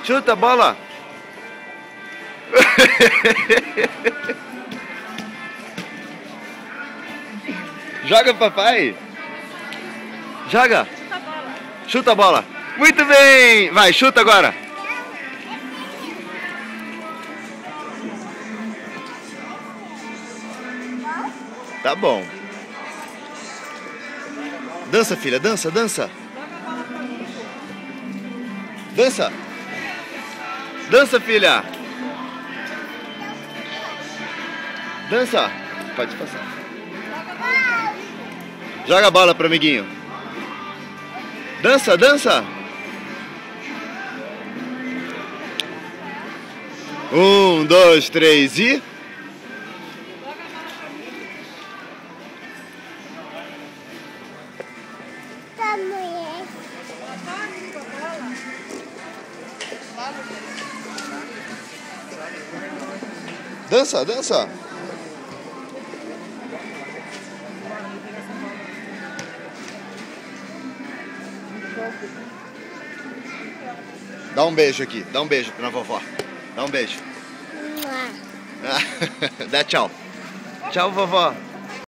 Chuta a bola. Joga, papai. Joga. Chuta a bola. Chuta a bola. Muito bem. Vai, chuta agora. Tá bom. Dança, filha. Dança, dança. Dança. Dança, filha. Dança. Pode passar. Joga a bola pro amiguinho. Dança, dança. 1, 2, 3 e... Dança, dança. Dá um beijo aqui, dá um beijo pra vovó. Dá um beijo. Dá tchau. Tchau, vovó.